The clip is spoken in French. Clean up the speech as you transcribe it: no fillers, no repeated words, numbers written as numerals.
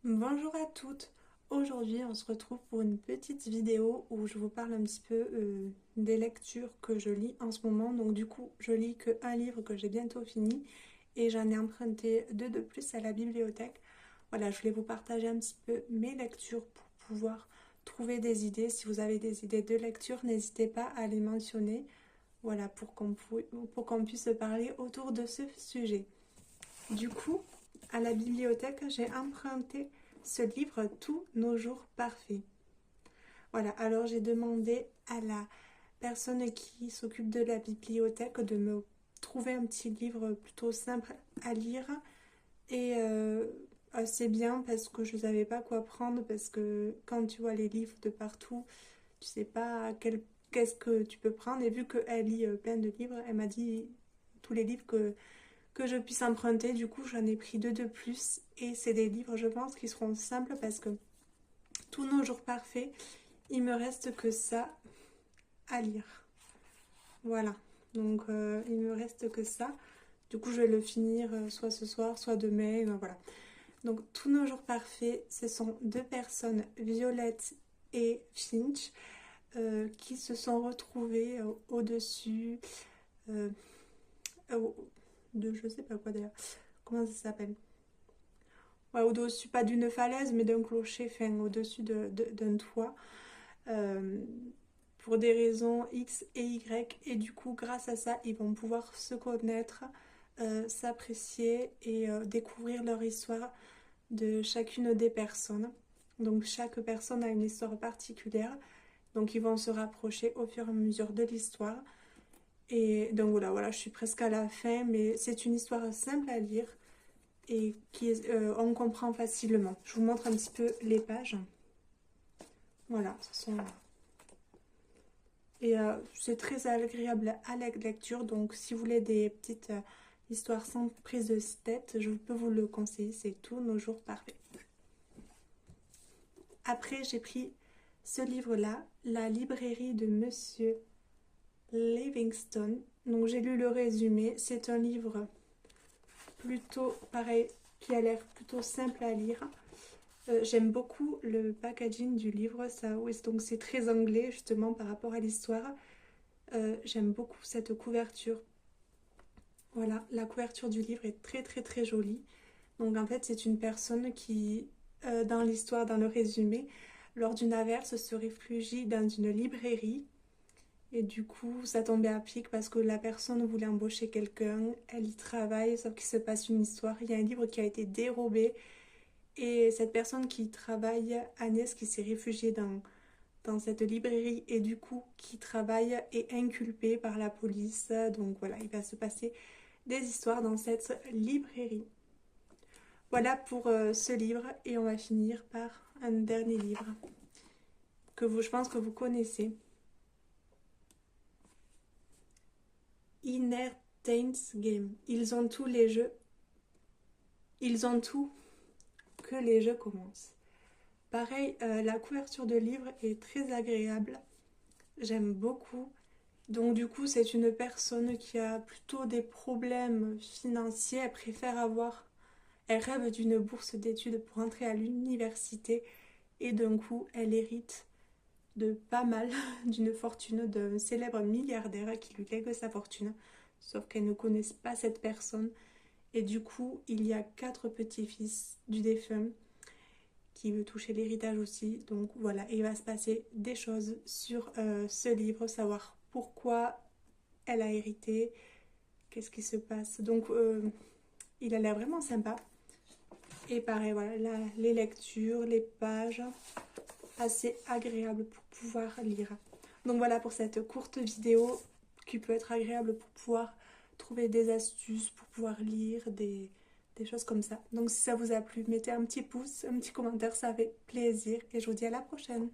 Bonjour à toutes. Aujourd'hui, on se retrouve pour une petite vidéo où je vous parle un petit peu des lectures que je lis en ce moment. Donc du coup, je lis qu'un livre que j'ai bientôt fini et j'en ai emprunté deux de plus à la bibliothèque. Voilà, je voulais vous partager un petit peu mes lectures pour pouvoir trouver des idées. Si vous avez des idées de lecture, n'hésitez pas à les mentionner. Voilà, pour qu'on puisse parler autour de ce sujet. Du coup, à la bibliothèque, j'ai emprunté ce livre Tous nos jours parfaits. Voilà, alors j'ai demandé à la personne qui s'occupe de la bibliothèque de me trouver un petit livre plutôt simple à lire et assez bien parce que je ne savais pas quoi prendre parce que quand tu vois les livres de partout, tu sais pas qu'est-ce que tu peux prendre et vu qu'elle lit plein de livres, elle m'a dit tous les livres que je puisse emprunter. Du coup, j'en ai pris deux de plus et c'est des livres, je pense, qui seront simples parce que tous nos jours parfaits, il me reste que ça à lire. Voilà, donc il me reste que ça. Du coup, je vais le finir soit ce soir, soit demain. Voilà. Donc, tous nos jours parfaits, ce sont deux personnes, Violette et Finch, qui se sont retrouvées au-dessus euh, de je sais pas quoi d'ailleurs. Comment ça s'appelle? Ouais, au-dessus, pas d'une falaise, mais d'un clocher, enfin, au-dessus d'un toit, euh, pour des raisons X et Y. Et du coup, grâce à ça, ils vont pouvoir se connaître, s'apprécier et découvrir leur histoire de chacune des personnes. Donc, chaque personne a une histoire particulière. Donc, ils vont se rapprocher au fur et à mesure de l'histoire. Et donc, voilà, je suis presque à la fin, mais c'est une histoire simple à lire et on comprend facilement. Je vous montre un petit peu les pages. Voilà, et c'est très agréable à la lecture. Donc, si vous voulez des petites histoires sans prise de tête, je peux vous le conseiller. C'est Tous nos jours parfaits. Après, j'ai pris ce livre-là, La librairie de Monsieur Livingstone. Donc, j'ai lu le résumé. C'est un livre plutôt pareil qui a l'air plutôt simple à lire. J'aime beaucoup le packaging du livre, ça, oui, donc c'est très anglais justement par rapport à l'histoire. J'aime beaucoup cette couverture. Voilà, la couverture du livre est très très très jolie. Donc en fait, c'est une personne qui, dans l'histoire, dans le résumé, lors d'une averse, se réfugie dans une librairie. Et du coup, ça tombait à pic parce que la personne voulait embaucher quelqu'un, elle y travaille, sauf qu'il se passe une histoire. Il y a un livre qui a été dérobé. Et cette personne qui travaille, Agnès, qui s'est réfugiée dans cette librairie et du coup qui travaille est inculpée par la police. Donc voilà, il va se passer des histoires dans cette librairie. Voilà pour ce livre et on va finir par un dernier livre je pense que vous connaissez. Inner Taints Game. Ils ont tous les jeux. Ils ont tout que les jeux commencent. Pareil, la couverture de livre est très agréable. J'aime beaucoup. Donc du coup, c'est une personne qui a plutôt des problèmes financiers. Elle rêve d'une bourse d'études pour entrer à l'université et d'un coup, elle hérite de pas mal, d'une fortune d'un célèbre milliardaire qui lui lègue sa fortune. Sauf qu'elle ne connaît pas cette personne. Et du coup, il y a quatre petits-fils du défunt qui veut toucher l'héritage aussi. Donc voilà, il va se passer des choses sur ce livre, savoir pourquoi elle a hérité, qu'est-ce qui se passe. Donc il a l'air vraiment sympa. Et pareil, voilà, les lectures, les pages, assez agréables pour pouvoir lire. Donc voilà pour cette courte vidéo qui peut être agréable pour pouvoir trouver des astuces, pour pouvoir lire des choses comme ça. Donc si ça vous a plu, mettez un petit pouce, un petit commentaire, ça fait plaisir. Et je vous dis à la prochaine.